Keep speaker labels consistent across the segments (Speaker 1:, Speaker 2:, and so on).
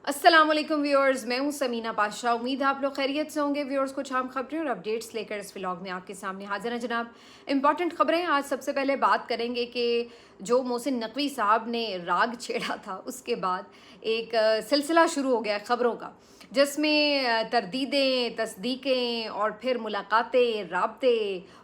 Speaker 1: अस्सलामुअलैकुम व्यूअर्स, मैं हूं समीना पाशा। उम्मीद है आप लोग खैरियत से होंगे। व्यूअर्स, कुछ आम खबरें और अपडेट्स लेकर इस व्लॉग में आपके सामने हाजिर हैं जनाब। इंपॉर्टेंट खबरें। आज सबसे पहले बात करेंगे कि जो मोहसिन नकवी साहब ने राग छेड़ा था, उसके बाद एक सिलसिला शुरू हो गया खबरों का, जिसमें तरदीदें, तस्दीकें और फिर मुलाकातें, राब्ते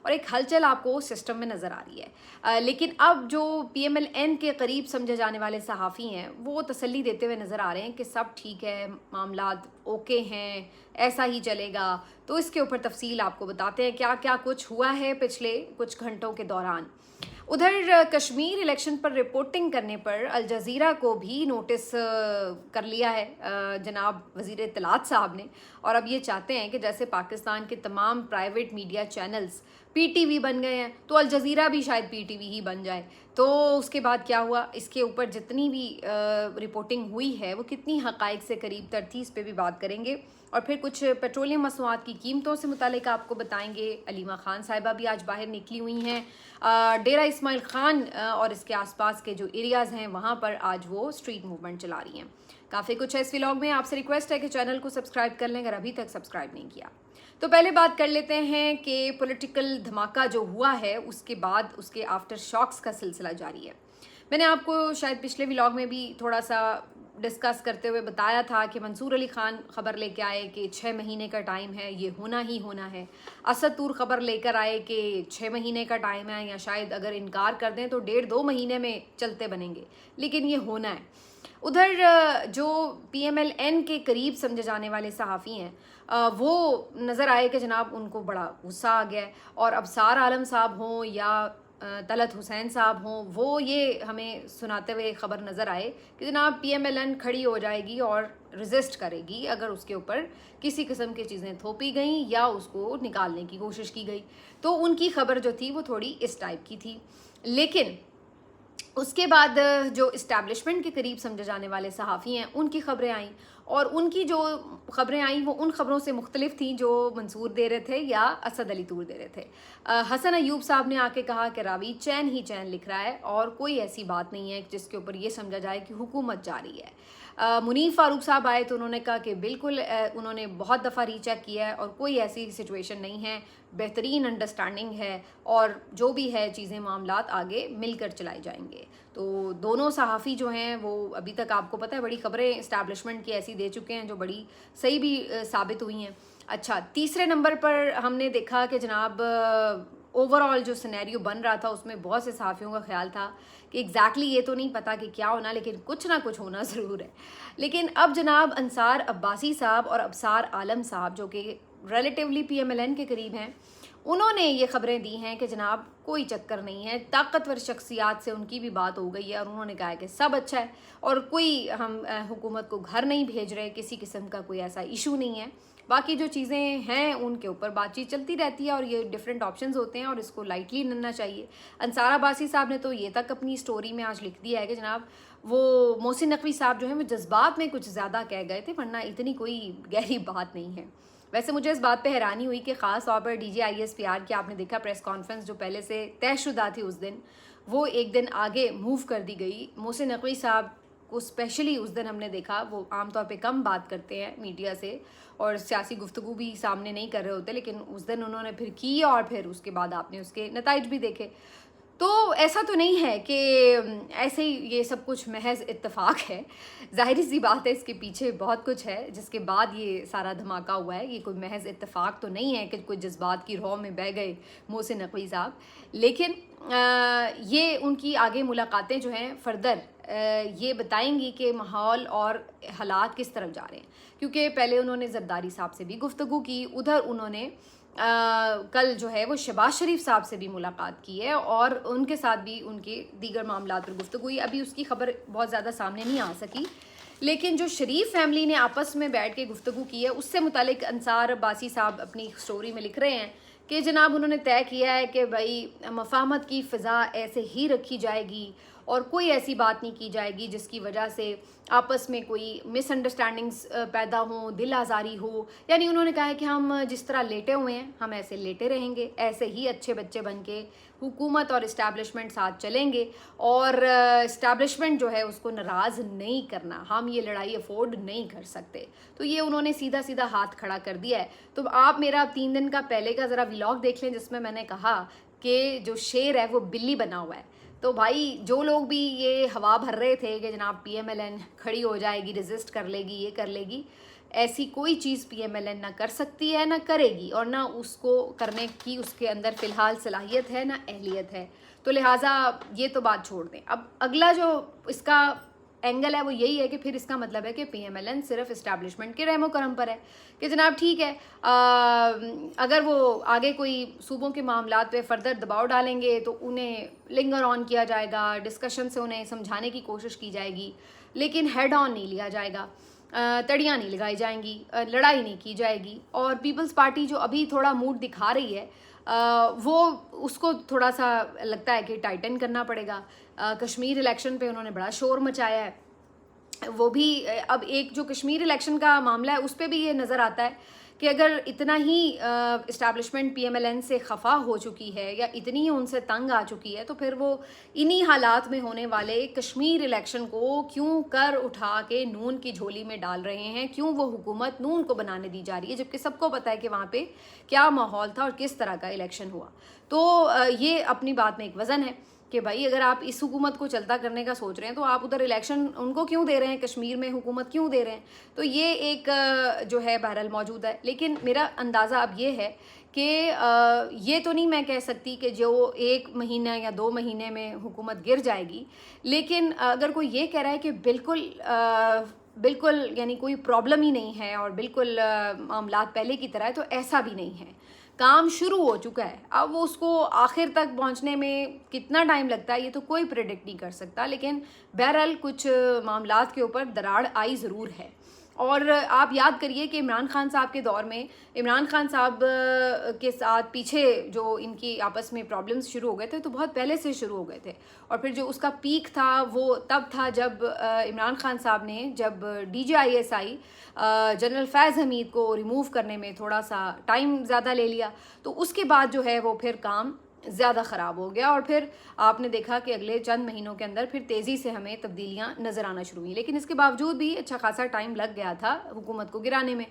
Speaker 1: और एक हलचल आपको सिस्टम में नज़र आ रही है। लेकिन अब जो PMLN के करीब समझे जाने वाले सहाफ़ी हैं, वो तसल्ली देते हुए नज़र आ रहे हैं कि सब ठीक है, मामलात ओके हैं, ऐसा ही चलेगा। तो इसके ऊपर तफसील आपको बताते हैं क्या क्या कुछ हुआ है पिछले कुछ घंटों के दौरान। उधर कश्मीर इलेक्शन पर रिपोर्टिंग करने पर अल जज़ीरा को भी नोटिस कर लिया है जनाब वज़ीर इत्तलात साहब ने। और अब ये चाहते हैं कि जैसे पाकिस्तान के तमाम प्राइवेट मीडिया चैनल्स PTV बन गए हैं, तो अल जज़ीरा भी शायद PTV ही बन जाए। तो उसके बाद क्या हुआ, इसके ऊपर जितनी भी रिपोर्टिंग हुई है वो कितनी हक़ाइक़ से करीब तर थी, इस पर भी बात करेंगे। और फिर कुछ पेट्रोलियम मसनूआत की कीमतों से मुतालिक आपको बताएंगे। अलीमा खान साहिबा भी आज बाहर निकली हुई हैं। डेरा इस्माइल खान और इसके आसपास के जो एरियाज़ हैं वहाँ पर आज वो स्ट्रीट मूवमेंट चला रही हैं। काफ़ी कुछ है इस व्लॉग में। आपसे रिक्वेस्ट है कि चैनल को सब्सक्राइब कर लें अगर अभी तक सब्सक्राइब नहीं किया। तो पहले बात कर लेते हैं कि पॉलिटिकल धमाका जो हुआ है उसके बाद उसके आफ्टर शॉक्स का सिलसिला जारी है। मैंने आपको शायद पिछले व्लॉग में भी थोड़ा सा डिस्कस करते हुए बताया था कि मंसूर अली खान खबर लेके आए कि 6 महीने का टाइम है, ये होना ही होना है। असद तूर खबर लेकर आए कि 6 महीने का टाइम है, या शायद अगर इनकार कर दें तो 1.5-2 महीने में चलते बनेंगे, लेकिन ये होना है। उधर जो PMLN के करीब समझे जाने वाले सहाफ़ी हैं वो नज़र आए कि जनाब उनको बड़ा गुस्सा आ गया है। और अबसार आलम साहब हों या तलत हुसैन साहब हों, वो ये हमें सुनाते हुए खबर नज़र आए कि जनाब PMLN खड़ी हो जाएगी और रेजिस्ट करेगी अगर उसके ऊपर किसी किस्म की चीज़ें थोपी गई या उसको निकालने की कोशिश की गई। तो उनकी खबर जो थी वो थोड़ी इस टाइप की थी। लेकिन उसके बाद जो इस्टेब्लिशमेंट के करीब समझे जाने वाले सहाफ़ी हैं उनकी खबरें आईं, और उनकी जो खबरें आईं वो उन खबरों से मुख्तलिफ थी जो मंसूर दे रहे थे या असद अली तूर दे रहे थे। हसन अयूब साहब ने आके कहा कि रावी चैन ही चैन लिख रहा है और कोई ऐसी बात नहीं है जिसके ऊपर ये समझा जाए कि हुकूमत जारी है। मुनीफ फारूक साहब आए तो उन्होंने कहा कि बिल्कुल उन्होंने बहुत दफ़ा रीचेक किया है और कोई ऐसी सिचुएशन नहीं है, बेहतरीन अंडरस्टैंडिंग है और जो भी है चीज़ें मामलात आगे मिलकर चलाई जाएंगे। तो दोनों सहाफ़ी जो हैं वो अभी तक आपको पता है बड़ी खबरें इस्टेब्लिशमेंट की ऐसी दे चुके हैं जो बड़ी सही भी साबित हुई हैं। अच्छा, तीसरे नंबर पर हमने देखा कि जनाब ओवरऑल जो सिनेरियो बन रहा था उसमें बहुत से सहाफ़ियों का ख्याल था कि एग्जैक्टली ये तो नहीं पता कि क्या होना, लेकिन कुछ ना कुछ होना ज़रूर है। लेकिन अब जनाब अंसार अब्बासी साहब और अबसार आलम साहब जो कि रिलेटिवली PMLN के करीब हैं, उन्होंने ये खबरें दी हैं कि जनाब कोई चक्कर नहीं है, ताकतवर शख्सियात से उनकी भी बात हो गई है और उन्होंने कहा है कि सब अच्छा है और कोई हम हुकूमत को घर नहीं भेज रहे, किसी किस्म का कोई ऐसा इशू नहीं है। बाकी जो चीज़ें हैं उनके ऊपर बातचीत चलती रहती है और ये डिफरेंट ऑप्शंस होते हैं और इसको लाइटली लेना चाहिए। अंसार अब्बासी साहब ने तो ये तक अपनी स्टोरी में आज लिख दिया है कि जनाब वो मोहसिन नकवी साहब जो हैं वो जज्बात में कुछ ज़्यादा कह गए थे, वरना इतनी कोई गहरी बात नहीं है। वैसे मुझे इस बात पे हैरानी हुई कि ख़ास तौर पर DJ ISPR की आपने देखा प्रेस कॉन्फ्रेंस जो पहले से तयशुदा थी उस दिन, वो एक दिन आगे मूव कर दी गई। मोहसिन नकवी साहब को स्पेशली उस दिन हमने देखा, वो आमतौर पे कम बात करते हैं मीडिया से और सियासी गुफ्तगू भी सामने नहीं कर रहे होते, लेकिन उस दिन उन्होंने फिर की और फिर उसके बाद आपने उसके नताइज भी देखे। तो ऐसा तो नहीं है कि ऐसे ही ये सब कुछ महज इत्तेफाक है, ज़ाहिर सी बात है इसके पीछे बहुत कुछ है जिसके बाद ये सारा धमाका हुआ है। ये कोई महज इत्तेफाक तो नहीं है कि कोई जज्बात की रौ में बह गए मोहसिन नकवी साहब, लेकिन ये उनकी आगे मुलाकातें जो हैं फर्दर ये बताएंगी कि माहौल और हालात किस तरफ जा रहे हैं। क्योंकि पहले उन्होंने जरदारी साहब से भी गुफ्तगू की, उधर उन्होंने कल जो है वो शहबाज शरीफ साहब से भी मुलाकात की है और उनके साथ भी उनके दीगर मामलात पर गुफ्तगू हुई। अभी उसकी खबर बहुत ज़्यादा सामने नहीं आ सकी, लेकिन जो शरीफ फैमिली ने आपस में बैठ के गुफ्तगू की है उससे मुतालिक अंसार अब्बासी साहब अपनी स्टोरी में लिख रहे हैं कि जनाब उन्होंने तय किया है कि भाई मफाहमत की फ़िज़ा ऐसे ही रखी जाएगी اور کوئی ایسی بات نہیں کی جائے گی جس کی وجہ سے آپس میں کوئی مس انڈرسٹینڈنگس پیدا ہوں، دل آزاری ہو. یعنی انہوں نے کہا ہے کہ ہم جس طرح لیٹے ہوئے ہیں ہم ایسے لیٹے رہیں گے، ایسے ہی اچھے بچے بن کے حکومت اور اسٹیبلشمنٹ ساتھ چلیں گے، اور اسٹیبلشمنٹ جو ہے اس کو ناراض نہیں کرنا، ہم یہ لڑائی افورڈ نہیں کر سکتے. تو یہ انہوں نے سیدھا سیدھا ہاتھ کھڑا کر دیا ہے. تو آپ میرا 3 دن کا پہلے کا ذرا ولاگ دیکھ لیں جس میں نے کہا کہ جو شیر ہے وہ بلی بنا ہوا ہے. تو بھائی جو لوگ بھی یہ ہوا بھر رہے تھے کہ جناب پی ایم ایل این کھڑی ہو جائے گی، ریزسٹ کر لے گی، یہ کر لے گی، ایسی کوئی چیز پی ایم ایل این نہ کر سکتی ہے، نہ کرے گی، اور نہ اس کو کرنے کی اس کے اندر فی الحال صلاحیت ہے، نہ اہلیت ہے. تو لہٰذا یہ تو بات چھوڑ دیں. اب اگلا جو اس کا اینگل ہے وہ یہی ہے کہ پھر اس کا مطلب ہے کہ پی ایم ایل این صرف اسٹیبلشمنٹ کے رحم و کرم پر ہے کہ جناب ٹھیک ہے، اگر وہ آگے کوئی صوبوں کے معاملات پہ فردر دباؤ ڈالیں گے تو انہیں لنگر آن کیا جائے گا، ڈسکشن سے انہیں سمجھانے کی کوشش کی جائے گی، لیکن ہیڈ آن نہیں لیا جائے گا، تڑیاں نہیں لگائی جائیں گی، لڑائی نہیں کی جائے گی. اور پیپلز پارٹی جو ابھی تھوڑا موڈ دکھا رہی ہے وہ اس کو تھوڑا سا لگتا ہے کہ ٹائٹن کرنا پڑے گا. کشمیر الیکشن پہ انہوں نے بڑا شور مچایا ہے، وہ بھی اب ایک جو کشمیر الیکشن کا معاملہ ہے اس پہ بھی یہ نظر آتا ہے کہ اگر اتنا ہی establishment P M L N سے خفا ہو چکی ہے یا اتنی ہی ان سے تنگ آ چکی ہے تو پھر وہ انہی حالات میں ہونے والے کشمیر الیکشن کو کیوں کر اٹھا کے نون کی جھولی میں ڈال رہے ہیں، کیوں وہ حکومت نون کو بنانے دی جا رہی ہے، جبکہ سب کو پتہ ہے کہ وہاں پہ کیا ماحول تھا اور کس طرح کا الیکشن ہوا. تو یہ اپنی بات میں ایک وزن ہے کہ بھائی اگر آپ اس حکومت کو چلتا کرنے کا سوچ رہے ہیں تو آپ ادھر الیکشن ان کو کیوں دے رہے ہیں، کشمیر میں حکومت کیوں دے رہے ہیں. تو یہ ایک جو ہے بہرحال موجود ہے. لیکن میرا اندازہ اب یہ ہے کہ یہ تو نہیں میں کہہ سکتی کہ جو 1 مہینہ یا 2 مہینے میں حکومت گر جائے گی، لیکن اگر کوئی یہ کہہ رہا ہے کہ بالکل یعنی کوئی پرابلم ہی نہیں ہے اور بالکل معاملات پہلے کی طرح ہے، تو ایسا بھی نہیں ہے. کام شروع ہو چکا ہے، اب وہ اس کو آخر تک پہنچنے میں کتنا ٹائم لگتا ہے یہ تو کوئی پریڈکٹ نہیں کر سکتا، لیکن بہرحال کچھ معاملات کے اوپر دراڑ آئی ضرور ہے. اور آپ یاد کریے کہ عمران خان صاحب کے دور میں عمران خان صاحب کے ساتھ پیچھے جو ان کی آپس میں پرابلمز شروع ہو گئے تھے تو بہت پہلے سے شروع ہو گئے تھے، اور پھر جو اس کا پیک تھا وہ تب تھا جب عمران خان صاحب نے جب D G I S I general Faiz Hameed کو ریموو کرنے میں تھوڑا سا ٹائم زیادہ لے لیا، تو اس کے بعد جو ہے وہ پھر کام زیادہ خراب ہو گیا، اور پھر آپ نے دیکھا کہ اگلے چند مہینوں کے اندر پھر تیزی سے ہمیں تبدیلیاں نظر آنا شروع ہوئیں. لیکن اس کے باوجود بھی اچھا خاصا ٹائم لگ گیا تھا حکومت کو گرانے میں.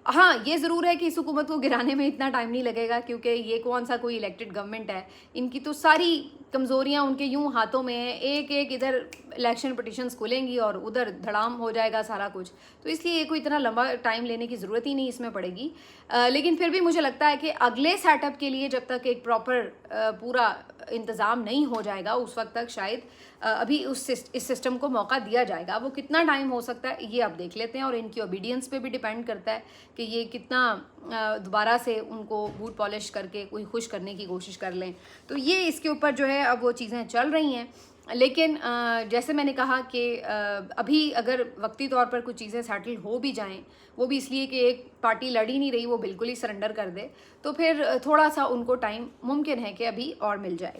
Speaker 1: ہاں یہ ضرور ہے کہ اس حکومت کو گرانے میں اتنا ٹائم نہیں لگے گا کیونکہ یہ کون سا کوئی الیکٹڈ گورنمنٹ ہے، ان کی تو ساری کمزوریاں ان کے یوں ہاتھوں میں ہیں، ایک ادھر الیکشن پٹیشنز کھلیں گی اور ادھر دھڑام ہو جائے گا سارا کچھ. تو اس لیے یہ کوئی اتنا لمبا ٹائم لینے کی ضرورت ہی نہیں اس میں پڑے گی. لیکن پھر بھی مجھے لگتا ہے کہ اگلے سیٹ اپ کے لیے جب تک ایک پراپر پورا انتظام نہیں ہو جائے گا اس وقت تک شاید ابھی اس سسٹم کو موقع دیا جائے گا. وہ کتنا ٹائم ہو سکتا ہے یہ اب دیکھ لیتے ہیں، اور ان کی اوبیڈینس پہ بھی ڈیپینڈ کرتا ہے کہ یہ کتنا دوبارہ سے ان کو بوٹ پالش کر کے کوئی خوش کرنے کی کوشش کر لیں. تو یہ اس کے اوپر جو ہے اب وہ چیزیں چل رہی ہیں. لیکن جیسے میں نے کہا کہ ابھی اگر وقتی طور پر کچھ چیزیں سیٹل ہو بھی جائیں، وہ بھی اس لیے کہ ایک پارٹی لڑ ہی نہیں رہی، وہ بالکل ہی سرنڈر کر دے، تو پھر تھوڑا سا ان کو ٹائم ممکن ہے کہ ابھی اور مل جائے.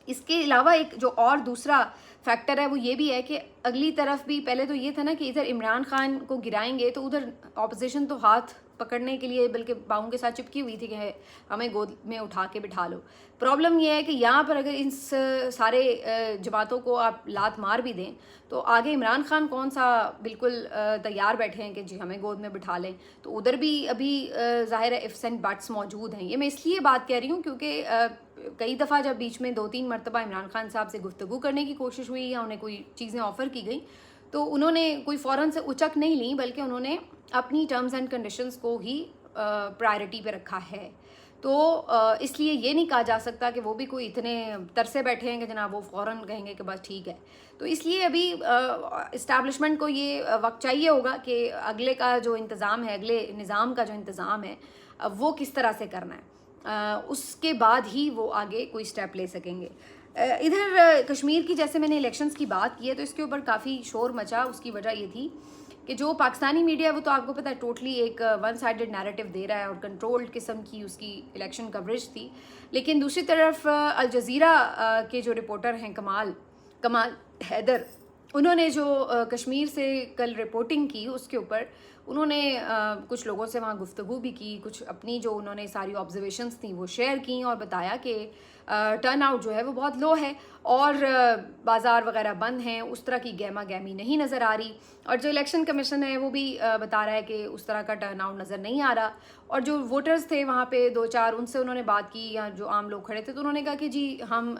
Speaker 1: اس کے علاوہ ایک جو اور دوسرا فیکٹر ہے وہ یہ بھی ہے کہ اگلی طرف بھی پہلے تو یہ تھا نا کہ ادھر عمران خان کو گرائیں گے تو ادھر اپوزیشن تو ہاتھ پکڑنے کے لیے بلکہ باؤں کے ساتھ چپکی ہوئی تھی کہ ہمیں گود میں اٹھا کے بٹھا لو. پرابلم یہ ہے کہ یہاں پر اگر ان سارے جماعتوں کو آپ لات مار بھی دیں تو آگے عمران خان کون سا بالکل تیار بیٹھے ہیں کہ جی ہمیں گود میں بٹھا لیں. تو ادھر بھی ابھی ظاہر ہے ifs and buts موجود ہیں. یہ میں اس لیے بات کہہ رہی ہوں کیونکہ کئی دفعہ جب بیچ میں 2-3 مرتبہ عمران خان صاحب سے گفتگو کرنے کی کوشش ہوئی یا انہیں کوئی چیزیں آفر کی گئی تو انہوں نے کوئی فوراً سے اچک نہیں لیں، بلکہ انہوں نے اپنی ٹرمز اینڈ کنڈیشنز کو ہی پرائرٹی پہ رکھا ہے. تو اس لیے یہ نہیں کہا جا سکتا کہ وہ بھی کوئی اتنے ترسے بیٹھے ہیں کہ جناب وہ فوراً کہیں گے کہ بس ٹھیک ہے. تو اس لیے ابھی اسٹیبلشمنٹ کو یہ وقت چاہیے ہوگا کہ اگلے کا جو انتظام ہے، اگلے نظام کا جو انتظام ہے وہ کس طرح سے کرنا ہے، اس کے بعد ہی وہ آگے کوئی سٹیپ لے سکیں گے. ادھر کشمیر کی جیسے میں نے الیکشنز کی بات کی ہے تو اس کے اوپر کافی شور مچا. اس کی وجہ یہ تھی کہ جو پاکستانی میڈیا ہے وہ تو آپ کو پتہ ہے ٹوٹلی ایک ون سائیڈڈ نیریٹو دے رہا ہے اور کنٹرولڈ قسم کی اس کی الیکشن کوریج تھی. لیکن دوسری طرف الجزیرہ کے جو رپورٹر ہیں کمال، कमाल हैदर, उन्होंने जो कश्मीर से कल रिपोर्टिंग की उसके ऊपर उन्होंने कुछ लोगों से वहाँ गुफ्तगू भी की, कुछ अपनी जो उन्होंने सारी ऑब्जर्वेशंस थी वो शेयर की और बताया कि टर्न आउट जो है वो बहुत लो है और बाज़ार वगैरह बंद हैं, उस तरह की गहमा गहमी नहीं नज़र आ रही। और जो इलेक्शन कमीशन है वो भी बता रहा है कि उस तरह का टर्न आउट नज़र नहीं आ रहा। और जो वोटर्स थे वहाँ पे 2-4, उनसे उन्होंने बात की, या जो आम लोग खड़े थे, तो उन्होंने कहा कि जी हम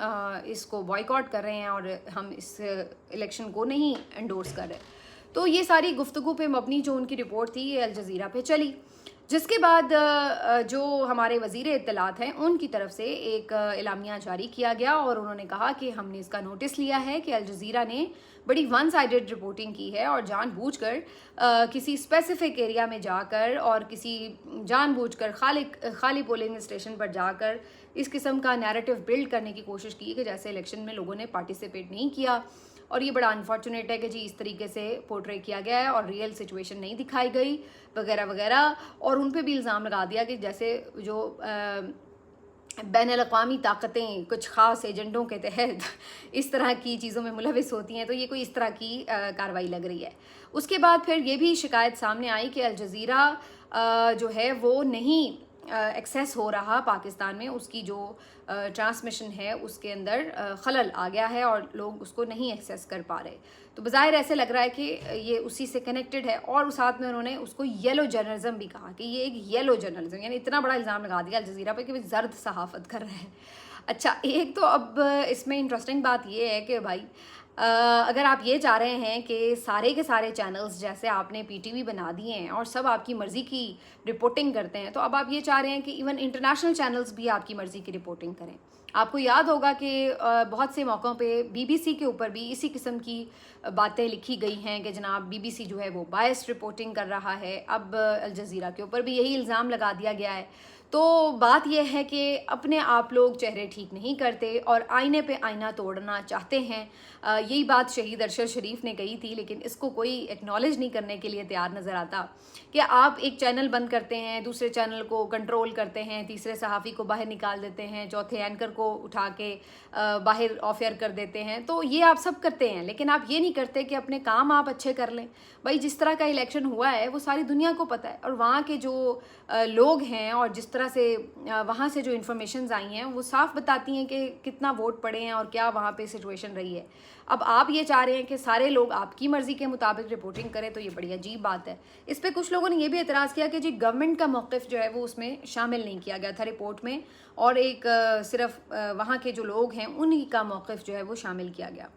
Speaker 1: इसको बॉयकॉट कर रहे हैं और हम इस इलेक्शन को नहीं एंडोर्स कर रहे। तो ये सारी गुफ्तगू पे मबनी जो उनकी रिपोर्ट थी ये अल जज़ीरा पे चली, जिसके बाद जो हमारे वज़ीर इत्तलात हैं उनकी तरफ से एक एलामिया जारी किया गया और उन्होंने कहा कि हमने इसका नोटिस लिया है कि अल जज़ीरा ने बड़ी वन साइडेड रिपोर्टिंग की है और जानबूझकर किसी स्पेसिफिक एरिया में जाकर और किसी जानबूझकर खाली पोलिंग स्टेशन पर जाकर इस किस्म का नैरेटिव बिल्ड करने की कोशिश की कि जैसे इलेक्शन में लोगों ने पार्टिसिपेट नहीं किया। और ये बड़ा अनफॉर्चुनेट है कि जी इस तरीके से पोर्ट्रे किया गया है और रियल सिचुएशन नहीं दिखाई गई वगैरह वगैरह। और उन पे भी इल्ज़ाम लगा दिया कि जैसे जो बैनुल-अक़वामी ताकतें कुछ ख़ास एजेंडों के तहत इस तरह की चीज़ों में मुलविस होती हैं, तो ये कोई इस तरह की कार्रवाई लग रही है। उसके बाद फिर ये भी शिकायत सामने आई कि अल जज़ीरा जो है वो नहीं एक्सेस हो रहा पाकिस्तान में, उसकी जो ट्रांसमिशन है उसके अंदर खलल आ गया है और लोग उसको नहीं एक्सेस कर पा रहे। तो बज़ाहिर ऐसे लग रहा है कि ये उसी से कनेक्टेड है। और उस साथ में उन्होंने उसको येलो जर्नलिज्म भी कहा कि ये एक येलो जर्नलिज्म, यानी इतना बड़ा इल्ज़ाम लगा दिया अल जज़ीरा पे कि वो जर्द सहाफ़त कर रहे हैं। अच्छा, एक तो अब इसमें इंटरेस्टिंग बात ये है कि भाई अगर आप ये चाह रहे हैं कि सारे के सारे चैनल्स जैसे आपने पीटीवी बना दिए हैं और सब आपकी मर्ज़ी की रिपोर्टिंग करते हैं, तो अब आप ये चाह रहे हैं कि इवन इंटरनेशनल चैनल्स भी आपकी मर्ज़ी की रिपोर्टिंग करें। आपको याद होगा कि बहुत से मौक़ों पे बीबीसी के ऊपर भी इसी किस्म की बातें लिखी गई हैं कि जनाब बीबीसी जो है वो बायस्ड रिपोर्टिंग कर रहा है। अब अल जज़ीरा के ऊपर भी यही इल्ज़ाम लगा दिया गया है। तो बात यह है कि अपने आप लोग चेहरे ठीक नहीं करते और आईने पे आईना तोड़ना चाहते हैं। यही बात शहीद अरशद शरीफ ने कही थी, लेकिन इसको कोई एक्नॉलेज नहीं करने के लिए तैयार नज़र आता कि आप एक चैनल बंद करते हैं, दूसरे चैनल को कंट्रोल करते हैं, तीसरे सहाफ़ी को बाहर निकाल देते हैं, चौथे एंकर को उठा के बाहर ऑफ एयर कर देते हैं। तो ये आप सब करते हैं, लेकिन आप ये नहीं करते कि अपने काम आप अच्छे कर लें। भाई जिस तरह का इलेक्शन हुआ है वो सारी दुनिया को पता है और वहाँ के जो लोग हैं और जिस तरह से वहाँ से जो इन्फॉर्मेशंस आई हैं वो साफ बताती हैं कि कितना वोट पड़े हैं और क्या वहाँ पे सिचुएशन रही है। अब आप ये चाह रहे हैं कि सारे लोग आपकी मर्ज़ी के मुताबिक रिपोर्टिंग करें, तो ये बड़ी अजीब बात है। इस पर कुछ लोगों ने ये भी एतराज़ किया कि जी गवर्नमेंट का मौक़िफ़ जो है वो उसमें शामिल नहीं किया गया था रिपोर्ट में, और एक सिर्फ वहाँ के जो लोग हैं उन्हीं का मौक़िफ़ जो है वो शामिल किया गया।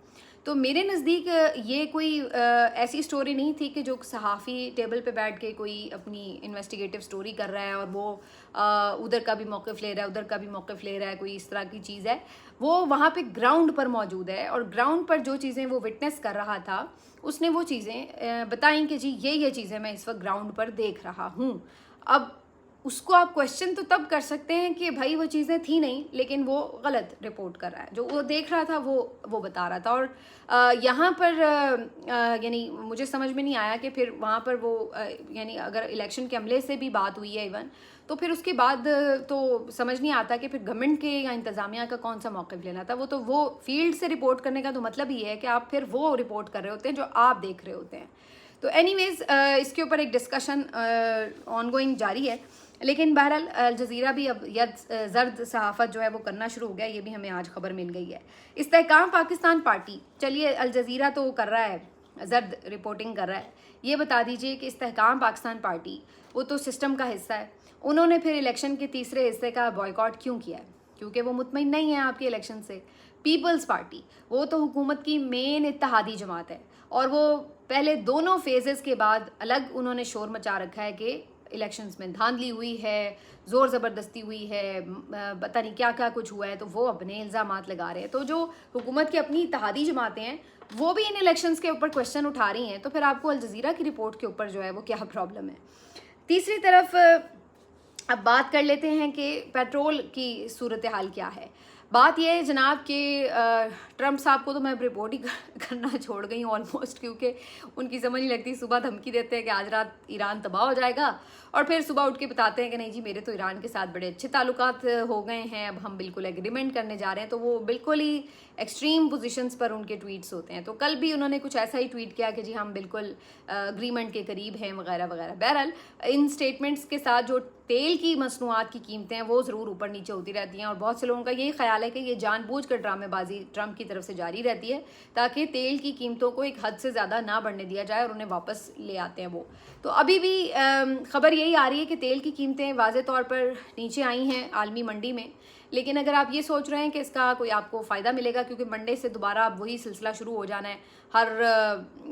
Speaker 1: तो मेरे नज़दीक ये कोई ऐसी स्टोरी नहीं थी कि जो सहाफ़ी टेबल पे बैठ के कोई अपनी इन्वेस्टिगेटिव स्टोरी कर रहा है और वो उधर का भी मौक़िफ़ ले रहा है, उधर का भी मौक़िफ़ ले रहा है, कोई इस तरह की चीज़ है। वो वहाँ पे ग्राउंड पर मौजूद है और ग्राउंड पर जो चीज़ें वो विटनेस कर रहा था उसने वो चीज़ें बताई कि जी ये चीज़ें मैं इस वक्त ग्राउंड पर देख रहा हूँ। अब उसको आप क्वेश्चन तो तब कर सकते हैं कि भाई वो चीज़ें थी नहीं, लेकिन वो गलत रिपोर्ट कर रहा है। जो वो देख रहा था वो बता रहा था। और यहाँ पर यानी मुझे समझ में नहीं आया कि फिर वहाँ पर वो यानी अगर इलेक्शन के अमले से भी बात हुई है इवन, तो फिर उसके बाद तो समझ नहीं आता कि फिर गवर्नमेंट के या इंतज़ामिया का कौन सा मौक़िफ़ लेना था। वो फील्ड से रिपोर्ट करने का तो मतलब ही है कि आप फिर वो रिपोर्ट कर रहे होते हैं जो आप देख रहे होते हैं। तो एनीवेज़ इसके ऊपर एक डिस्कशन ऑनगोइंग जारी है, लेकिन बहरहाल अल जज़ीरा भी अब ज़र्द सहाफ़त जो है वो करना शुरू हो गया। ये भी हमें आज खबर मिल गई है। इस्तेहकाम पाकिस्तान पार्टी, चलिए अल जज़ीरा तो कर रहा है, ज़र्द रिपोर्टिंग कर रहा है, ये बता दीजिए कि इस्तेहकाम पाकिस्तान पार्टी वो तो सिस्टम का हिस्सा है, उन्होंने फिर इलेक्शन के तीसरे हिस्से का बॉयकॉट क्यों किया है? क्योंकि वो मुतमईन नहीं है आपके इलेक्शन से। पीपल्स पार्टी वो तो हुकूमत की मेन इत्तेहादी जमात है और वो पहले दोनों फेजेस के बाद अलग उन्होंने शोर मचा रखा है कि इलेक्शंस में धांधली हुई है, ज़ोर ज़बरदस्ती हुई है, पता नहीं क्या क्या कुछ हुआ है, तो वो अपने इल्ज़ामात लगा रहे हैं। तो जो हुकूमत की अपनी इत्तेहादी जमातें हैं वो भी इन इलेक्शंस के ऊपर क्वेश्चन उठा रही हैं, तो फिर आपको अल जज़ीरा की रिपोर्ट के ऊपर जो है वो क्या प्रॉब्लम है? तीसरी तरफ अब बात कर लेते हैं कि पेट्रोल की सूरत हाल क्या है। बात यह है जनाब कि ट्रंप साहब को तो मैं रिपोर्ट ही करना छोड़ गई हूँ ऑलमोस्ट, क्योंकि उनकी समझ नहीं लगती। सुबह धमकी देते हैं कि आज रात ईरान तबाह हो जाएगा, और फिर सुबह उठ के बताते हैं कि नहीं जी मेरे तो ईरान के साथ बड़े अच्छे ताल्लुकात हो गए हैं, अब हम बिल्कुल एग्रीमेंट करने जा रहे हैं। तो वो बिल्कुल ही एक्सट्रीम पोजीशंस पर उनके ट्वीट्स होते हैं। तो कल भी उन्होंने कुछ ऐसा ही ट्वीट किया कि जी हम बिल्कुल एग्रीमेंट के करीब हैं वगैरह वगैरह। बहरहाल इन स्टेटमेंट्स के साथ जो तेल की मसनूआत की कीमतें हैं वो ज़रूर ऊपर नीचे होती रहती हैं, और बहुत से लोगों का यही ख्याल है कि ये जानबूझकर ड्रामेबाजी ट्रंप की तरफ से जारी रहती है ताकि तेल की कीमतों को एक हद से ज़्यादा ना बढ़ने दिया जाए और उन्हें वापस ले आते हैं वो। तो अभी भी ख़बर यही आ रही है कि तेल की कीमतें वाज़े तौर पर नीचे आई हैं आलमी मंडी में, लेकिन अगर आप ये सोच रहे हैं कि इसका कोई आपको फ़ायदा मिलेगा, क्योंकि मंडे से दोबारा अब वही सिलसिला शुरू हो जाना है, हर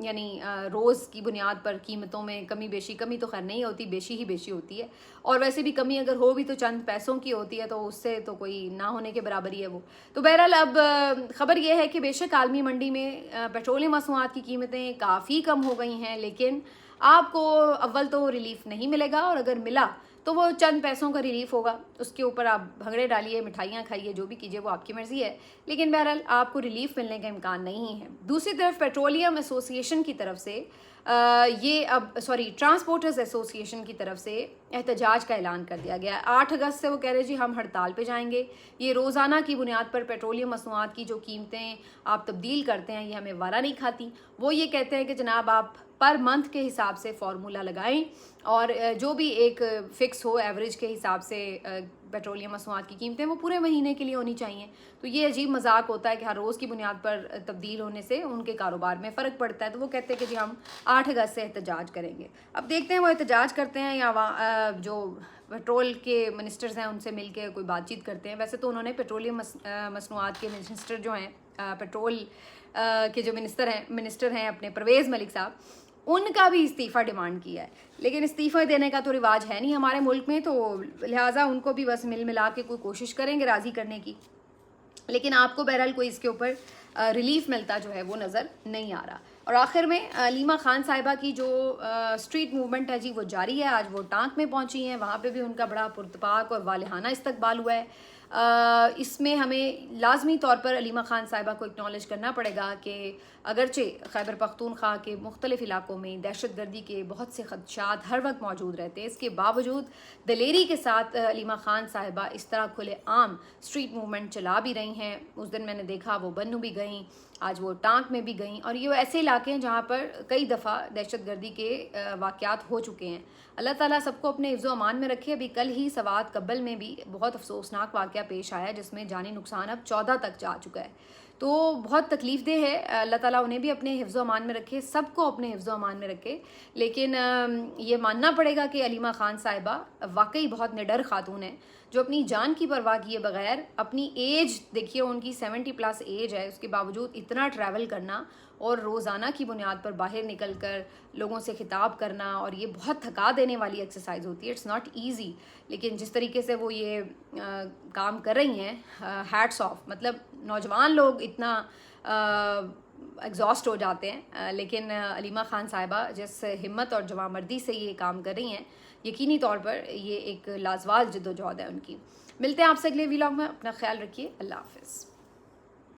Speaker 1: यानी रोज़ की बुनियाद पर कीमतों में कमी बेशी, कमी तो खैर नहीं होती, बेशी ही बेशी होती है, और वैसे भी कमी अगर हो भी तो चंद पैसों की होती है, तो उससे तो कोई ना होने के बराबर ही है वो। तो बहरहाल अब ख़बर यह है कि बेशक आलमी मंडी में पेट्रोलियम मसनूआत की कीमतें काफ़ी कम हो गई हैं, लेकिन आपको अव्वल तो रिलीफ नहीं मिलेगा, और अगर मिला तो वो चंद पैसों का रिलीफ होगा, उसके ऊपर आप भंगड़े डालिए, मिठाइयाँ खाइए, जो भी कीजिए वो आपकी मर्ज़ी है, लेकिन बहरहाल आपको रिलीफ मिलने का इम्कान नहीं है। दूसरी तरफ पेट्रोलियम एसोसिएशन की तरफ से ट्रांसपोर्टर्स एसोसिएशन की तरफ से एहतजाज का ऐलान कर दिया गया है। 8 अगस्त से वो कह रहे जी हम हड़ताल पे जाएंगे, ये रोज़ाना की बुनियाद पर पेट्रोलियम मसनूआत की जो कीमतें आप तब्दील करते हैं ये हमें वारा नहीं खाती। वो ये कहते हैं कि जनाब आप पर मंथ के हिसाब से फार्मूला लगाएं, और जो भी एक फ़िक्स हो एवरेज के हिसाब से पेट्रोलियम मसनूआत की कीमतें वो पूरे महीने के लिए होनी चाहिए। तो ये अजीब मजाक होता है कि हर रोज़ की बुनियाद पर तब्दील होने से उनके कारोबार में फ़र्क पड़ता है। तो वो कहते हैं कि जी हम 8 अगस्त से एहतजाज करेंगे। अब देखते हैं वो एहतजाज करते हैं या जो पेट्रोल के मिनिस्टर्स हैं उनसे मिल के कोई बातचीत करते हैं। वैसे तो उन्होंने पेट्रोलियम मसनूआत के मिनिस्टर जो हैं, पेट्रोल के जो मिनिस्टर हैं अपने परवेज़ मलिक साहब, उनका भी इस्तीफ़ा डिमांड किया है, लेकिन इस्तीफ़ा देने का तो रिवाज है नहीं हमारे मुल्क में, तो लिहाजा उनको भी बस मिल मिला के कोई कोशिश करेंगे राज़ी करने की, लेकिन आपको बहरहाल कोई इसके ऊपर रिलीफ मिलता जो है वो नज़र नहीं आ रहा। और आखिर में अलीमा खान साहिबा की जो स्ट्रीट मूवमेंट है जी वो जारी है। आज वो टांक में पहुंची हैं, वहाँ पे भी उनका बड़ा पुरतपाक और वालिहाना इस्तकबाल हुआ है। इसमें हमें लाजमी तौर पर अलीमा खान साहिबा को एक्नॉलेज करना पड़ेगा कि अगरचे खैबर पख्तूनख्वा के मुख्तलिफ़ इलाकों में दहशत गर्दी के बहुत से खदशात हर वक्त मौजूद रहते हैं, इसके बावजूद दलेरी के साथ अलीमा खान साहिबा इस तरह खुले आम स्ट्रीट मूवमेंट चला भी रही हैं। उस दिन मैंने देखा वो बन्नू भी गईं, आज वो टांक में भी गईं, और ये ऐसे इलाके हैं जहाँ पर कई दफ़ा दहशत गर्दी के वाक़यात हो चुके हैं। अल्लाह ताला सबको अपने हिफ्ज़ व अमान में रखे। अभी कल ही सवात कब्बल में भी बहुत अफसोसनाक वाक़या पेश आया जिसमें जानी नुकसान अब 14 तक जा चुका है, तो बहुत तकलीफ़ देह है। अल्लाह ताला उन्हें भी अपने हिफ्ज़ व अमान में रखे, सबको अपने हिफ्ज़ व अमान में रखे। लेकिन ये मानना पड़ेगा कि अलीमा खान साहिबा वाकई बहुत निडर खातून है जो अपनी जान की परवाह किए बगैर, अपनी एज देखिए उनकी 70+ एज है, उसके बावजूद इतना ट्रैवल करना और रोज़ाना की बुनियाद पर बाहर निकल कर लोगों से खिताब करना, और ये बहुत थका देने वाली एक्सरसाइज होती है, इट्स नॉट ईजी। लेकिन जिस तरीके से वो ये काम कर रही हैं, हैट्स ऑफ। मतलब नौजवान लोग इतना एग्जॉस्ट हो जाते हैं, लेकिन अलीमा खान साहिबा जिस हिम्मत और जवामर्दी से ये काम कर रही हैं, यकीनी तौर पर ये एक लाजवाब जद्दोजहद है उनकी। मिलते हैं आपसे अगले व्लॉग में, अपना ख्याल रखिए, अल्लाह हाफ़िज़।